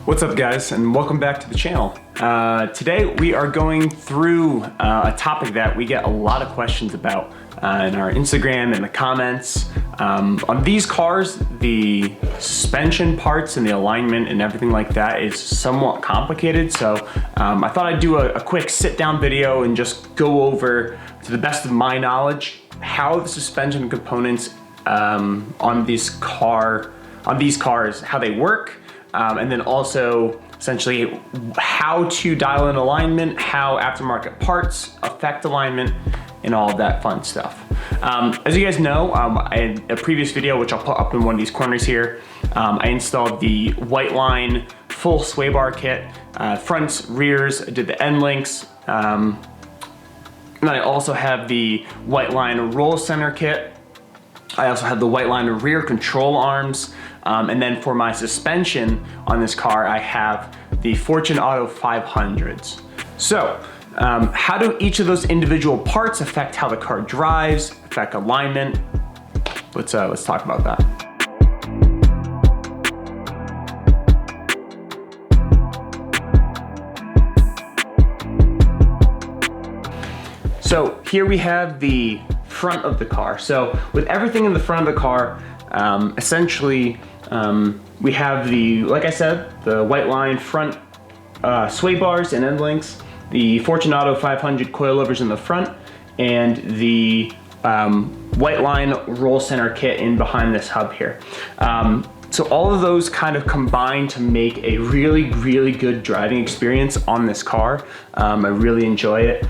What's up guys, and welcome back to the channel. Today we are going through a topic that we get a lot of questions about in our Instagram and the comments. On these cars, the suspension parts and the alignment and everything like that is somewhat complicated, so I thought I'd do a quick sit down video and just go over, to the best of my knowledge, how the suspension components on these cars, how they work, and then also essentially how to dial in alignment, how aftermarket parts affect alignment, and all of that fun stuff. As you guys know, in a previous video, which I'll put up in one of these corners here, I installed the white line full sway bar kit, fronts, rears, I did the end links, and I also have the white line roll center kit. I also have the white line rear control arms, and then for my suspension on this car, I have the Fortune Auto 500s. So, how do each of those individual parts affect how the car drives, affect alignment? Let's talk about that. So here we have the front of the car. So with everything in the front of the car, essentially we have the, like I said, the white line front sway bars and end links, the Fortune Auto 500 coilovers in the front, and the white line roll center kit in behind this hub here. So all of those kind of combine to make a really, really good driving experience on this car. I really enjoy it.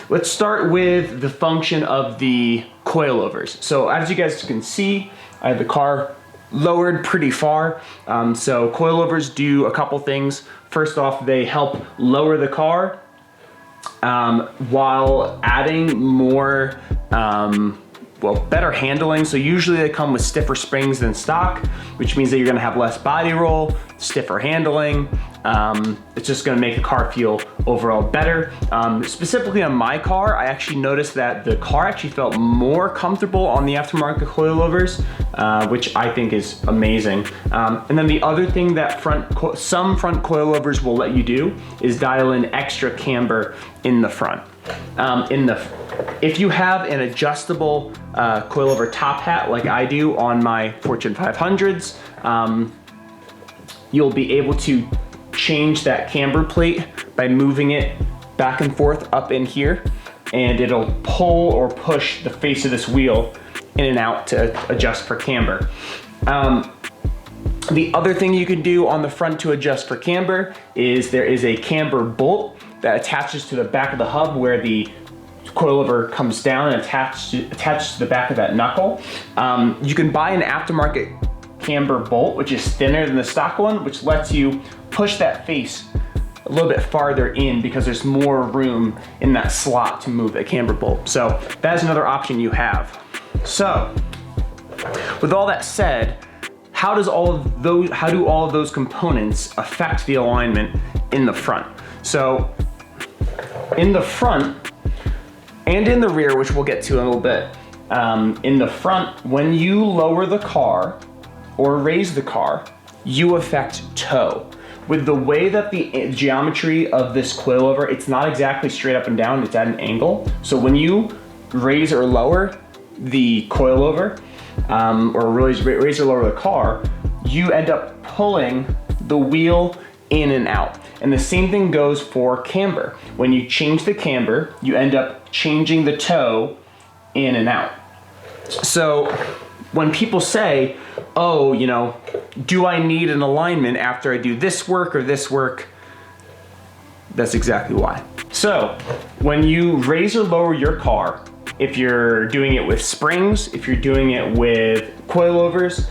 Let's start with the function of the coilovers. So as you guys can see, I have the car lowered pretty far. So coilovers do a couple things. First off, they help lower the car while adding more, better handling. So usually they come with stiffer springs than stock, which means that you're gonna have less body roll, stiffer handling. It's just gonna make the car feel overall better. Specifically on my car, I actually noticed that the car actually felt more comfortable on the aftermarket coilovers, which I think is amazing. And then the other thing that some front coilovers will let you do is dial in extra camber in the front. If you have an adjustable coilover top hat like I do on my Fortune 500s, you'll be able to change that camber plate by moving it back and forth up in here, and it'll pull or push the face of this wheel in and out to adjust for camber. The other thing you can do on the front to adjust for camber is there is a camber bolt that attaches to the back of the hub where the coilover comes down and attaches to the back of that knuckle. You can buy an aftermarket camber bolt, which is thinner than the stock one, which lets you push that face a little bit farther in because there's more room in that slot to move the camber bolt. So that's another option you have. So with all that said, how do all of those components affect the alignment in the front? So in the front and in the rear, which we'll get to in a little bit, in the front, when you lower the car or raise the car, you affect toe. With the way that the geometry of this coilover, it's not exactly straight up and down, it's at an angle. So when you raise or lower the coilover, or raise or lower the car, you end up pulling the wheel in and out. And the same thing goes for camber. When you change the camber, you end up changing the toe in and out. So when people say, oh, you know, do I need an alignment after I do this work or this work? That's exactly why. So when you raise or lower your car, if you're doing it with springs, if you're doing it with coilovers,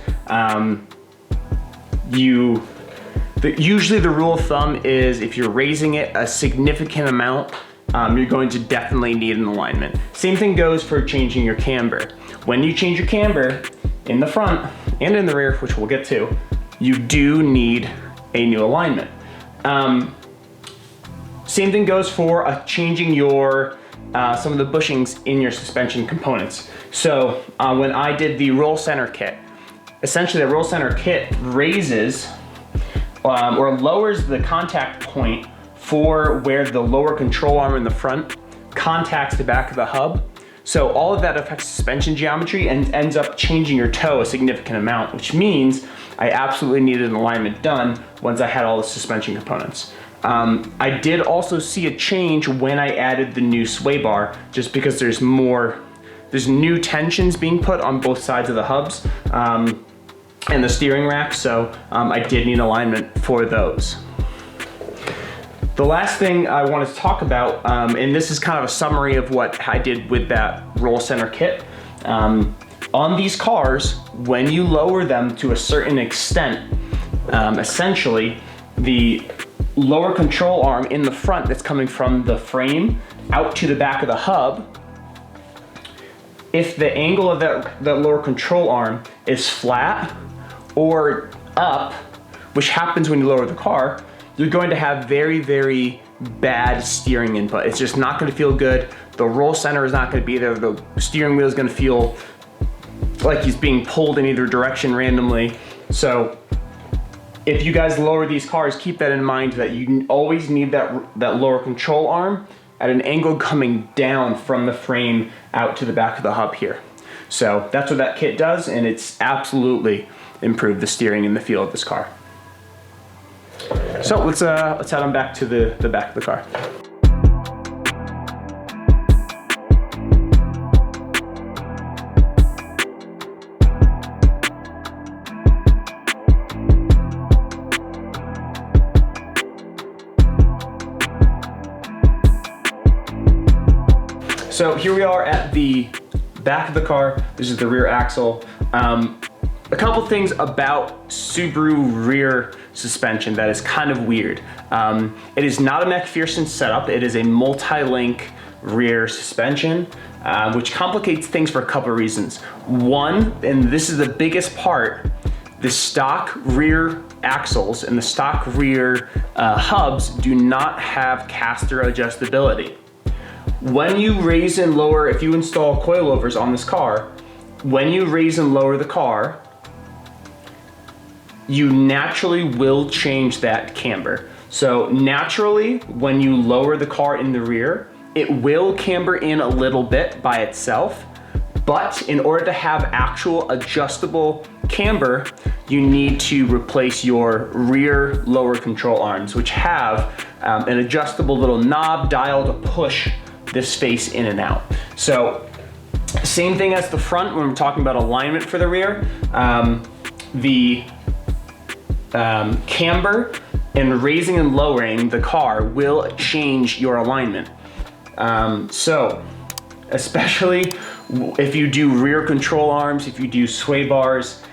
usually the rule of thumb is if you're raising it a significant amount, you're going to definitely need an alignment. Same thing goes for changing your camber. When you change your camber in the front and in the rear, which we'll get to, you do need a new alignment. Same thing goes for changing your some of the bushings in your suspension components. So when I did the roll center kit, essentially the roll center kit raises or lowers the contact point for where the lower control arm in the front contacts the back of the hub. So all of that affects suspension geometry and ends up changing your toe a significant amount, which means I absolutely needed an alignment done once I had all the suspension components. I did also see a change when I added the new sway bar, just because there's new tensions being put on both sides of the hubs and the steering rack, so I did need alignment for those. The last thing I wanted to talk about, and this is kind of a summary of what I did with that roll center kit. On these cars, when you lower them to a certain extent, essentially the lower control arm in the front that's coming from the frame out to the back of the hub, if the angle of that lower control arm is flat or up, which happens when you lower the car, you're going to have very, very bad steering input. It's just not going to feel good. The roll center is not going to be there. The steering wheel is going to feel like he's being pulled in either direction randomly. So if you guys lower these cars, keep that in mind, that you always need that lower control arm at an angle coming down from the frame out to the back of the hub here. So that's what that kit does, and it's absolutely improved the steering and the feel of this car. So let's head on back to the back of the car. So here we are at the back of the car. This is the rear axle. A couple things about Subaru rear suspension that is kind of weird. It is not a McPherson setup. It is a multi-link rear suspension, which complicates things for a couple of reasons. One, and this is the biggest part, the stock rear axles and the stock rear hubs do not have caster adjustability. When you raise and lower, if you install coilovers on this car, when you raise and lower the car, you naturally will change that camber. So naturally, when you lower the car in the rear, it will camber in a little bit by itself, but in order to have actual adjustable camber, you need to replace your rear lower control arms, which have an adjustable little knob dial to push this face in and out. So same thing as the front when we're talking about alignment for the rear. The camber and raising and lowering the car will change your alignment. So especially if you do rear control arms, if you do sway bars,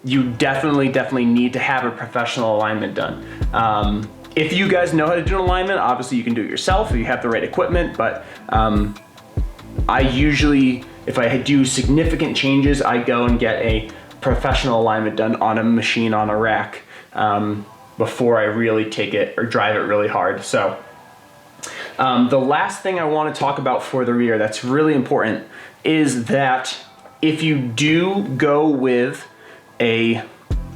you definitely need to have a professional alignment done. If you guys know how to do an alignment, obviously you can do it yourself if you have the right equipment, but I usually, if I do significant changes, I go and get a professional alignment done on a machine, on a rack, before I really take it or drive it really hard. So the last thing I want to talk about for the rear that's really important is that if you do go with a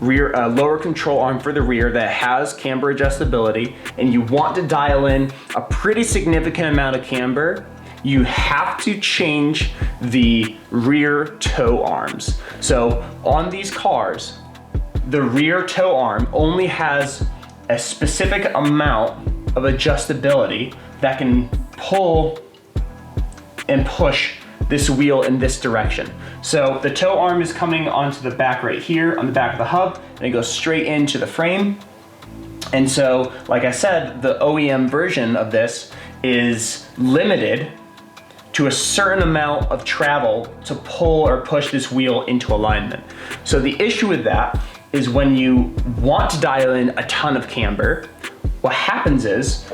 lower control arm for the rear that has camber adjustability and you want to dial in a pretty significant amount of camber, you have to change the rear toe arms. So on these cars, the rear toe arm only has a specific amount of adjustability that can pull and push this wheel in this direction. So the toe arm is coming onto the back right here on the back of the hub, and it goes straight into the frame. And so, like I said, the OEM version of this is limited to a certain amount of travel to pull or push this wheel into alignment. So the issue with that is when you want to dial in a ton of camber, what happens is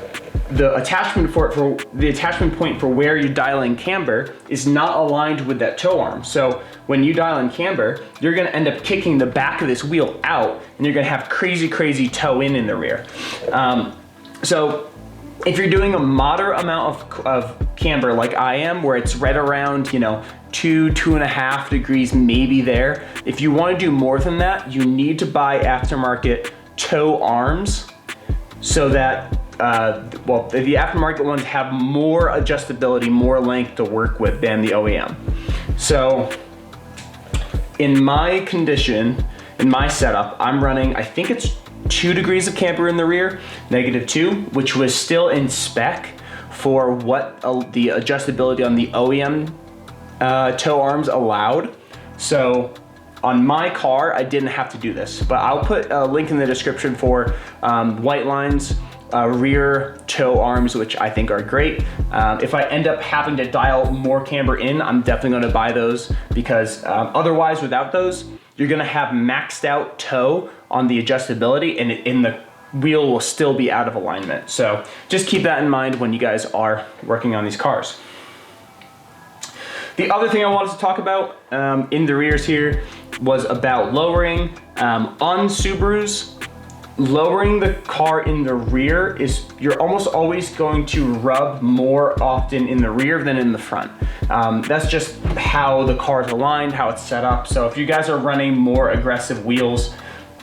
the attachment point for where you dial in camber is not aligned with that toe arm. So when you dial in camber, you're gonna end up kicking the back of this wheel out and you're gonna have crazy toe in the rear. So if you're doing a moderate amount of camber like I am, where it's right around, 2.5 degrees maybe there, if you wanna do more than that, you need to buy aftermarket toe arms so that, well, the aftermarket ones have more adjustability, more length to work with than the OEM. So in my condition, in my setup, I'm running, I think it's 2 degrees of camber in the rear, -2, which was still in spec for what the adjustability on the OEM toe arms allowed. So on my car, I didn't have to do this, but I'll put a link in the description for Whiteline's rear toe arms, which I think are great. If I end up having to dial more camber in, I'm definitely gonna buy those, because otherwise without those, you're gonna have maxed out toe on the adjustability, and the wheel will still be out of alignment. So just keep that in mind when you guys are working on these cars. The other thing I wanted to talk about in the rears here was about lowering. On Subarus, lowering the car in the rear is, you're almost always going to rub more often in the rear than in the front. That's just how the car is aligned, how it's set up. So if you guys are running more aggressive wheels,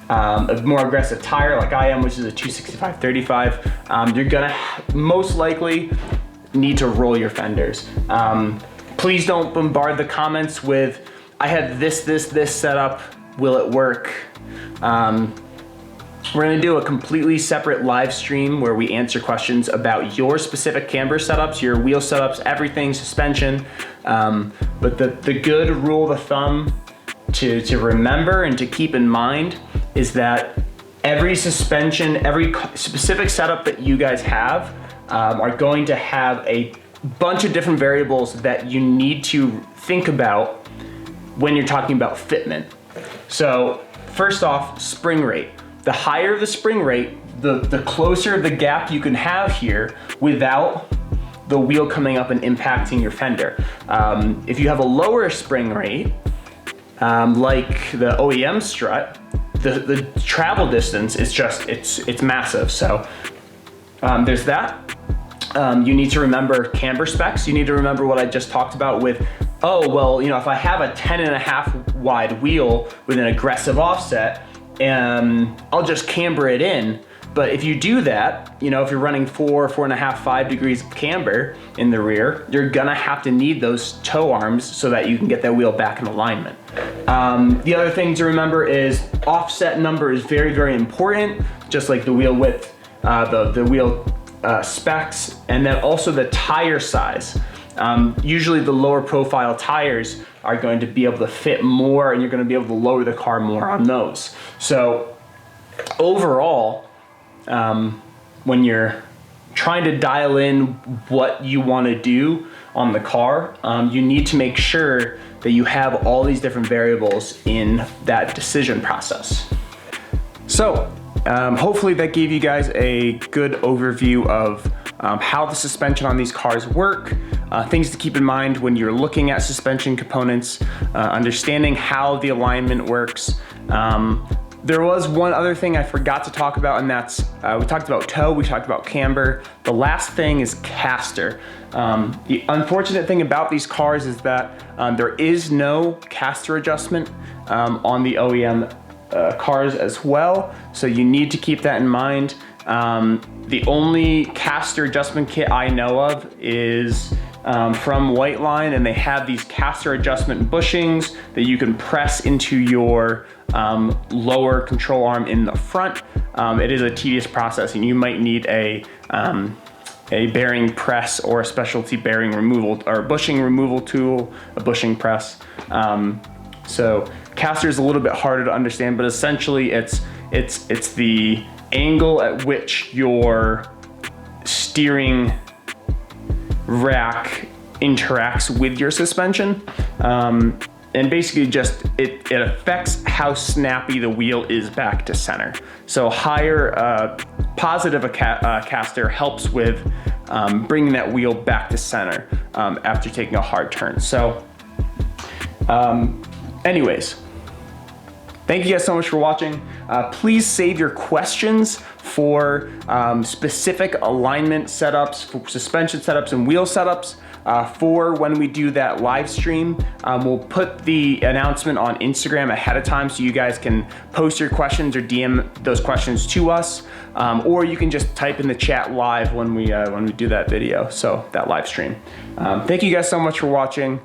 a more aggressive tire like I am, which is a 265/35, you're gonna most likely need to roll your fenders. Please don't bombard the comments with, I have this setup, will it work? We're gonna do a completely separate live stream where we answer questions about your specific camber setups, your wheel setups, everything, suspension. But the good rule of thumb to remember and to keep in mind is that every suspension, every specific setup that you guys have are going to have a bunch of different variables that you need to think about when you're talking about fitment. So first off, spring rate. The higher the spring rate, the closer the gap you can have here without the wheel coming up and impacting your fender. If you have a lower spring rate, like the OEM strut, the travel distance is just, it's massive. So there's that. You need to remember camber specs. You need to remember what I just talked about with, oh, well, you know, if I have a 10.5 wide wheel with an aggressive offset, I'll just camber it in. But if you do that, you know, if you're running 4.5, 5 degrees of camber in the rear, you're gonna have to need those toe arms so that you can get that wheel back in alignment. The other thing to remember is offset number is very, very important, just like the wheel width, the wheel specs, and then also the tire size. Usually the lower profile tires are going to be able to fit more, and you're going to be able to lower the car more on those. So overall, when you're trying to dial in what you want to do on the car, you need to make sure that you have all these different variables in that decision process. So hopefully that gave you guys a good overview of how the suspension on these cars work, things to keep in mind when you're looking at suspension components, understanding how the alignment works. There was one other thing I forgot to talk about, and that's, we talked about toe, we talked about camber. The last thing is caster. The unfortunate thing about these cars is that there is no caster adjustment on the OEM cars as well, so you need to keep that in mind. The only caster adjustment kit I know of is from Whiteline, and they have these caster adjustment bushings that you can press into your lower control arm in the front. It is a tedious process, and you might need a bearing press or a specialty bearing removal or bushing removal tool, a bushing press. So caster is a little bit harder to understand, but essentially it's the angle at which your steering rack interacts with your suspension. And basically just, it affects how snappy the wheel is back to center. So higher positive caster helps with bringing that wheel back to center after taking a hard turn. So anyways, thank you guys so much for watching. Please save your questions for specific alignment setups, for suspension setups and wheel setups. for when we do that live stream. We'll put the announcement on Instagram ahead of time so you guys can post your questions or DM those questions to us, or you can just type in the chat live when we do that video, so that live stream. Thank you guys so much for watching.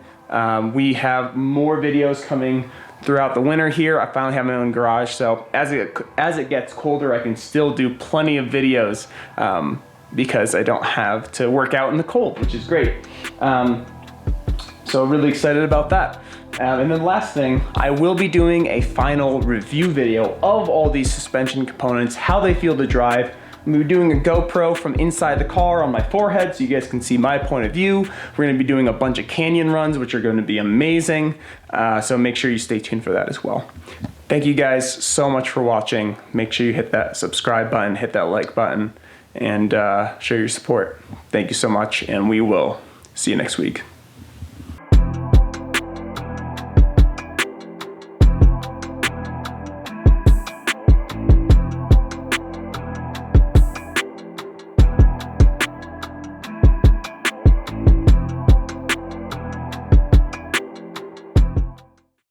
We have more videos coming throughout the winter here. I finally have my own garage, so as it gets colder, I can still do plenty of videos because I don't have to work out in the cold, which is great. So really excited about that. And then last thing, I will be doing a final review video of all these suspension components, how they feel to drive. We're doing a GoPro from inside the car on my forehead so you guys can see my point of view. We're gonna be doing a bunch of canyon runs, which are gonna be amazing. So make sure you stay tuned for that as well. Thank you guys so much for watching. Make sure you hit that subscribe button, hit that like button, and show your support. Thank you so much, and we will see you next week.